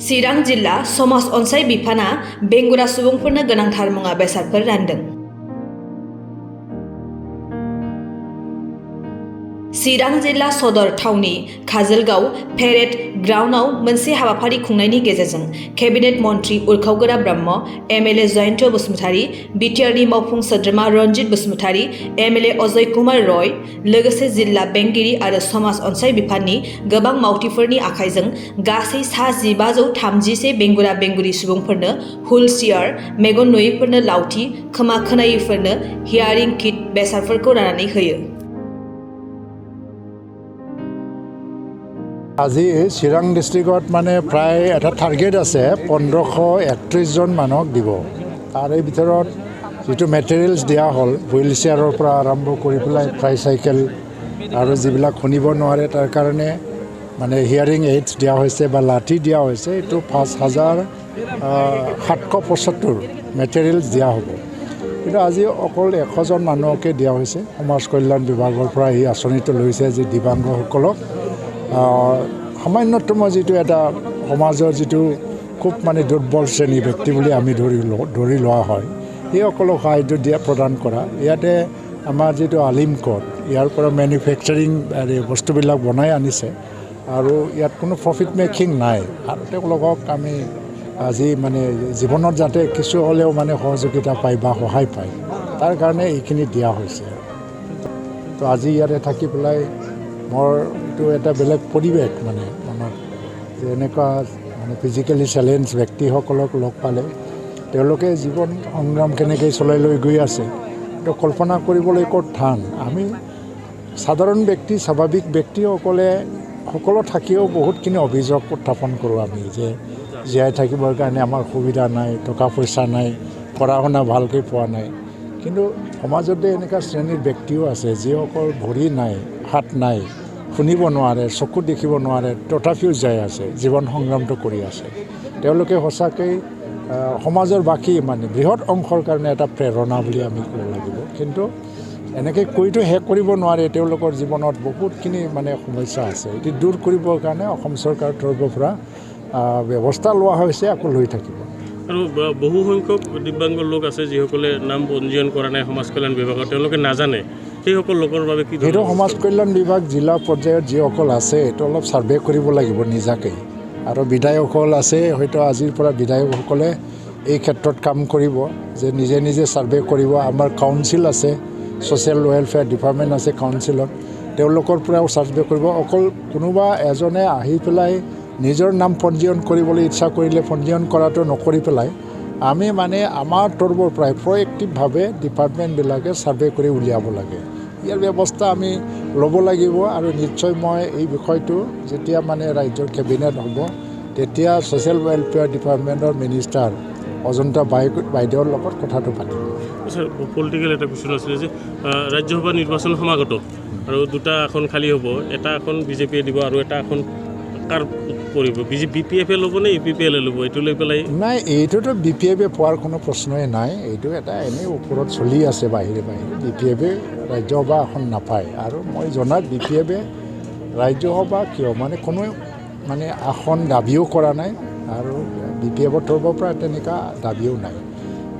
चिरां जिल्ला समाज अनसाय बिफाना बेंगुरा सुबुंफोरनो गोनांथार मुवा बेसादफोर रानदों। चिरां जिल्ला सदर थावनि काजलगाव पेरेड ग्राउन्डआव मोनसे हाबाफारि खुंनायनि गेजेरजों केबिनेट मन्त्री उरखावगोरा ब्रह्म, एमएलए जयन्त बसुमतारी, बिटिआरनि मावफुं सोद्रोमा रन्जित बसुमतारी, एमएलए अजय कुमार रय, लोगोसे जिल्ला बेंगिरि आरो समाज अनसाय बिफाननि गोबां मावथिफोरनि आखाइजों गासै सा 1531 बेंगुरा बेंगुरि सुबुंफोरनो हुइल चेयार, मेगन नुयैफोरनो लावथि, खोमा खोनायैफोरनो हियारिं किट बेसादफोरखौ राननानै होयो। আজি চিৰাং ডিষ্ট্ৰিক্টত মানে প্ৰায় এটা টাৰ্গেট আছে 1531 জন মানুহক দিব। তাৰে ভিতৰত যিটো মেটেৰিয়েলছ দিয়া হ'ল হুইল চেয়াৰৰ পৰা আৰম্ভ কৰি পেলাই ট্ৰাইচাইকেল আৰু যিবিলাক শুনিব নোৱাৰে তাৰ কাৰণে মানে হিয়াৰিং এইডছ দিয়া হৈছে বা লাঠি দিয়া হৈছে, এইটো 5775 মেটেৰিয়েলছ দিয়া হ'ব। কিন্তু আজি অকল 100 জন মানুহকে দিয়া হৈছে। সমাজ কল্যাণ বিভাগৰ পৰা এই আঁচনিটো লৈছে যে দিব্যাংগসকলক সামান্যতম যিটো এটা সমাজৰ যিটো খুব মানে দুৰ্বল শ্ৰেণী ব্যক্তি বুলি আমি ধৰি লোৱা হয়, সেইসকলক সাহায্য দিয়া প্ৰদান কৰা। ইয়াতে আমাৰ যিটো আলিম কোড, ইয়াৰ পৰা মেনুফেকচাৰিং বস্তুবিলাক বনাই আনিছে আৰু ইয়াত কোনো প্ৰফিট মেকিং নাই। আৰু তেওঁলোকক আমি আজি মানে জীৱনত যাতে কিছু হ'লেও মানে সহযোগিতা পায় বা সহায় পায়, তাৰ কাৰণে এইখিনি দিয়া হৈছে। তো আজি ইয়াতে থাকি পেলাই মোৰ এইটো এটা বেলেগ পৰিৱেশ মানে মনত যে এনেকুৱা মানে ফিজিকেলি চেলেঞ্জ ব্যক্তিসকলক লগ পালে তেওঁলোকে জীৱন সংগ্ৰাম কেনেকৈ চলাই লৈ গৈ আছে এইটো কল্পনা কৰিবলৈ ক'ত টান। আমি সাধাৰণ ব্যক্তি, স্বাভাৱিক ব্যক্তিসকলে সকলো থাকিও বহুতখিনি অভিযোগ উত্থাপন কৰোঁ আমি যে জীয়াই থাকিবৰ কাৰণে আমাৰ সুবিধা নাই, টকা পইচা নাই, পঢ়া শুনা ভালকৈ পোৱা নাই। কিন্তু সমাজতে এনেকুৱা শ্ৰেণীৰ ব্যক্তিও আছে যিসকল ভৰি নাই, হাত নাই, শুনিব নোৱাৰে, চকু দেখিব নোৱাৰে, তথাপিও যাই আছে, জীৱন সংগ্ৰামটো কৰি আছে। তেওঁলোকে সঁচাকৈ সমাজৰ বাকী মানে বৃহৎ অংশৰ কাৰণে এটা প্ৰেৰণা বুলি আমি ক'ব লাগিব। কিন্তু এনেকৈ কৈতো শেষ কৰিব নোৱাৰে, তেওঁলোকৰ জীৱনত বহুতখিনি মানে সমস্যা আছে। এটি দূৰ কৰিবৰ কাৰণে অসম চৰকাৰৰ তৰফৰ পৰা ব্যৱস্থা লোৱা হৈছে, আকৌ লৈ থাকিব। আৰু বহু সংখ্যক দিব্যাংগ লোক আছে যিসকলে নাম পঞ্জীয়ন কৰা নাই সমাজ কল্যাণ বিভাগত, তেওঁলোকে নাজানে, সেইসকল লোকৰ বাবে কি? সেইটো সমাজ কল্যাণ বিভাগ জিলা পৰ্যায়ত যিসকল আছে এইটো অলপ ছাৰ্ভে কৰিব লাগিব নিজাকৈ। আৰু বিধায়কসকল আছে, হয়তো আজিৰ পৰা বিধায়কসকলে এই ক্ষেত্ৰত কাম কৰিব যে নিজে নিজে ছাৰ্ভে কৰিব। আমাৰ কাউন্সিল আছে, ছ'চিয়েল ৱেলফেয়াৰ ডিপাৰ্টমেণ্ট আছে কাউন্সিলত, তেওঁলোকৰ পৰাও ছাৰ্ভে কৰিব। অকল কোনোবা এজনে আহি পেলাই নিজৰ নাম পঞ্জীয়ন কৰিবলৈ ইচ্ছা কৰিলে পঞ্জীয়ন কৰাটো নকৰি পেলাই আমি মানে আমাৰ তৰফৰ পৰাই প্ৰয়েক্টিভভাৱে ডিপাৰ্টমেণ্টবিলাকে ছাৰ্ভে কৰি উলিয়াব লাগে। ইয়াৰ ব্যৱস্থা আমি ল'ব লাগিব। আৰু নিশ্চয় মই এই বিষয়টো যেতিয়া মানে ৰাজ্যৰ কেবিনেট হ'ব তেতিয়া ছ'চিয়েল ৱেলফেয়াৰ ডিপাৰ্টমেণ্টৰ মিনিষ্টাৰ অজন্তা বাইদেউৰ লগত কথাটো পাতিম। ছাৰ, পলিটিকেল এটা কুৱেশ্যন আছিলে যে ৰাজ্যসভা নিৰ্বাচন সমাগত আৰু দুটা আসন খালী হ'ব, এটা আসন বিজেপিয়ে দিব আৰু এটা আসন কাৰ পৰিব? BPF-এ ল'ব নে UPPL-এ ল'ব? এইটো লৈ পেলাই নাই, এইটোতো BPF-এ পোৱাৰ কোনো প্ৰশ্নই নাই। এইটো এটা এনেই ওপৰত চলি আছে বাহিৰে বাহিৰে। BPF-এ ৰাজ্যসভা আসন নাপায়। আৰু মই জনাত BPF-এ ৰাজ্যসভা কিয় মানে কোনো মানে আসন দাবীও কৰা নাই আৰু BPF-ৰ তৰফৰ পৰা তেনেকুৱা দাবীও নাই।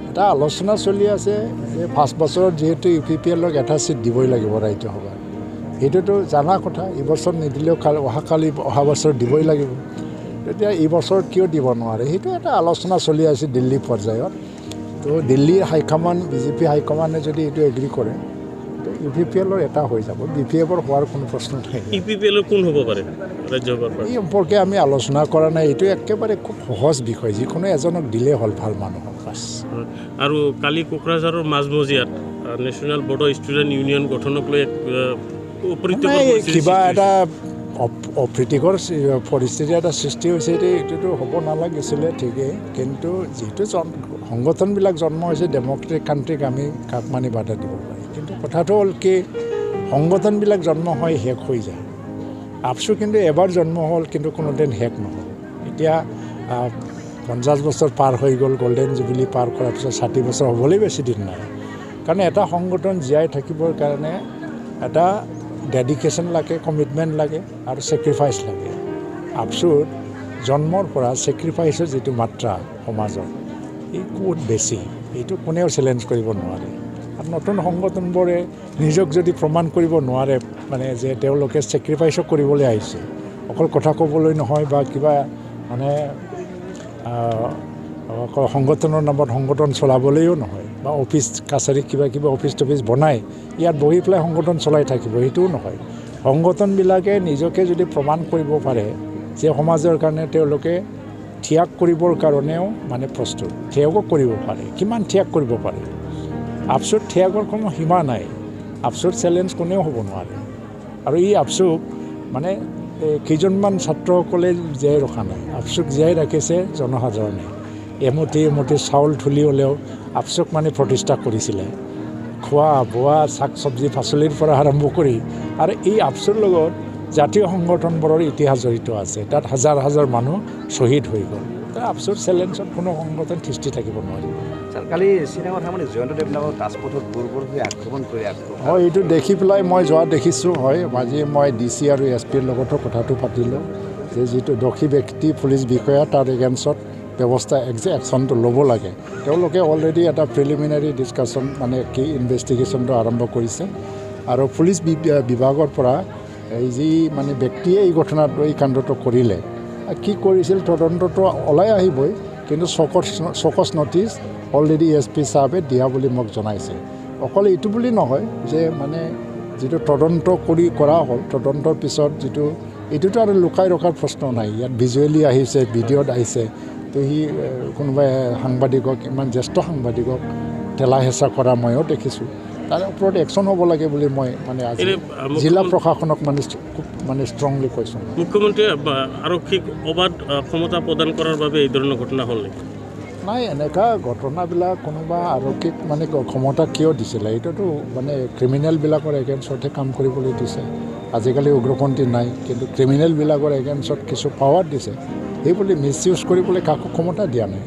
এটা আলোচনা চলি আছে যে 5 বছৰত যিহেতু UPPL-ক এটা চিট দিবই লাগিব ৰাজ্যসভাত, সেইটোতো জানা কথা। এইবছৰ নিদিলেও অহা বছৰ দিবই লাগিব। তেতিয়া এইবছৰ কিয় দিব নোৱাৰে, সেইটো এটা আলোচনা চলি আছে দিল্লী পৰ্যায়ত। তো দিল্লীৰ হাইকমাণ্ড, বিজেপি হাইকমাণ্ডে যদি এইটো এগ্ৰী কৰে UPPL-ৰ এটা হৈ যাব। BPF-ৰ হোৱাৰ কোনো প্ৰশ্ন নাই। UPPL-ৰ কোন হ'ব পাৰে ৰাজ্যসভাৰ? এই সম্পৰ্কে আমি আলোচনা কৰা নাই। এইটো একেবাৰে খুব সহজ বিষয়, যিকোনো এজনক দিলেই হ'ল, ভাল মানুহক বাছ। আৰু কালি কোকৰাঝাৰৰ মাজমজিয়াত নেশ্যনেল বড়ো ষ্টুডেণ্ট ইউনিয়ন গঠনক লৈ কিবা এটা অপ্ৰীতিকৰ পৰিস্থিতি এটা সৃষ্টি হৈছে। এইটোতো হ'ব নালাগিছিলে ঠিকেই, কিন্তু যিটো সংগঠনবিলাক জন্ম হৈছে ডেম'ক্ৰেটিক কাণ্ট্ৰিক আমি কাক মানি বাধা দিব পাৰি। কিন্তু কথাটো হ'ল কি, সংগঠনবিলাক জন্ম হয় শেষ হৈ যায়। আপচু কিন্তু এবাৰ জন্ম হ'ল কিন্তু কোনোদিন শেষ নহ'ল। এতিয়া 50 বছৰ পাৰ হৈ গ'ল, গল্ডেন জুবিলি পাৰ কৰাৰ পিছত 60 বছৰ হ'বলৈ বেছি দিন নাই। কাৰণ এটা সংগঠন জীয়াই থাকিবৰ কাৰণে এটা ডেডিকেশ্যন লাগে, কমিটমেণ্ট লাগে আৰু ছেক্ৰিফাইচ লাগে। আপচুত জন্মৰ পৰা ছেক্ৰিফাইচৰ যিটো মাত্ৰা সমাজত এই বহুত বেছি, এইটো কোনেও চেলেঞ্জ কৰিব নোৱাৰে। আৰু নতুন সংগঠনবোৰে নিজক যদি প্ৰমাণ কৰিব নোৱাৰে মানে যে তেওঁলোকে ছেক্ৰিফাইচো কৰিবলৈ আহিছে, অকল কথা ক'বলৈ নহয় বা কিবা মানে সংগঠনৰ নামত সংগঠন চলাবলৈও নহয়, বা অফিচ কাছাৰী কিবা অফিচ টফিচ বনাই ইয়াত বহি পেলাই সংগঠন চলাই থাকিব, সেইটোও নহয়। সংগঠনবিলাকে নিজকে যদি প্ৰমাণ কৰিব পাৰে যে সমাজৰ কাৰণে তেওঁলোকে ত্যাগ কৰিবৰ কাৰণেও মানে প্ৰস্তুত, ত্যাগো কৰিব পাৰে, কিমান ত্যাগ কৰিব পাৰে। আপচুত ত্যাগৰ কোনো সীমা নাই, আপচুত চেলেঞ্জ কোনেও হ'ব নোৱাৰে। আৰু এই আপচুক মানে কেইজনমান ছাত্ৰসকলে জীয়াই ৰখা নাই, আপচুক জীয়াই ৰাখিছে জনসাধাৰণে। এমুঠি চাউল ধুলি হ'লেও আপচুক মানে প্ৰতিষ্ঠা কৰিছিলে, খোৱা বোৱা শাক চব্জি পাচলিৰ পৰা আৰম্ভ কৰি। আৰু এই আপচুৰ লগত জাতীয় সংগঠনবোৰৰ ইতিহাস জড়িত আছে, তাত হাজাৰ হাজাৰ মানুহ শ্বহীদ হৈ গ'ল। আপচুৰ চেলেঞ্জত কোনো সংগঠন সৃষ্টি থাকিব নোৱাৰিব। কালি চিনেমাৰ মানে জয়ন্তদেৱ নামৰ ৰাজপথত বৰ্বৰ হৈ আক্ৰমণ কৰি হয়, এইটো দেখি পেলাই মই যোৱা দেখিছোঁ। হয়, আজি মই DC আৰু SP লগতো কথাটো পাতিলোঁ যে যিটো দোষী ব্যক্তি পুলিচ বিষয়া তাৰ এগেইনষ্টত ব্যৱস্থা একশ্যনটো ল'ব লাগে। তেওঁলোকে অলৰেডি এটা প্ৰিলিমিনাৰী ডিছকাশ্যন মানে কি ইনভেষ্টিগেশ্যনটো আৰম্ভ কৰিছে। আৰু পুলিচ বিভাগৰ পৰা এই যি মানে ব্যক্তিয়ে এই ঘটনাটো এই কাণ্ডটো কৰিলে কি কৰিছিল তদন্তটো ওলাই আহিবই, কিন্তু চকচ নটিচ অলৰেডি SP চাহাবে দিয়া বুলি মোক জনাইছে। অকল এইটো বুলি নহয় যে মানে যিটো তদন্ত কৰা হ'ল, তদন্তৰ পিছত যিটো এইটোতো আৰু লুকাই ৰখাৰ প্ৰশ্ন নাই, ইয়াত ভিজুৱেলি আহিছে, ভিডিঅ'ত আহিছে। তো সি কোনোবাই সাংবাদিকক, ইমান জ্যেষ্ঠ সাংবাদিকক ঠেলা হেঁচা কৰা ময়ো দেখিছোঁ। তাৰ ওপৰত একশ্যন হ'ব লাগে বুলি মই মানে আজি জিলা প্ৰশাসনক খুব ষ্ট্ৰংলি কৈছোঁ। মুখ্যমন্ত্ৰীয়ে আৰক্ষীক অবাধ ক্ষমতা প্ৰদান কৰাৰ বাবে এই ধৰণৰ ঘটনা হ'ল নেকি? নাই, এনেকুৱা ঘটনাবিলাক কোনোবা আৰক্ষীক মানে ক্ষমতা কিয় দিছিলে, এইটোতো মানে ক্ৰিমিনেলবিলাকৰ এগেইনষ্টতহে কাম কৰিবলৈ দিছে। আজিকালি উগ্ৰপন্থী নাই, কিন্তু ক্ৰিমিনেলবিলাকৰ এগেইনষ্টত কিছু পাৱাৰ দিছে, সেইবুলি মিছ ইউজ কৰিবলৈ কাকো ক্ষমতা দিয়া নাই।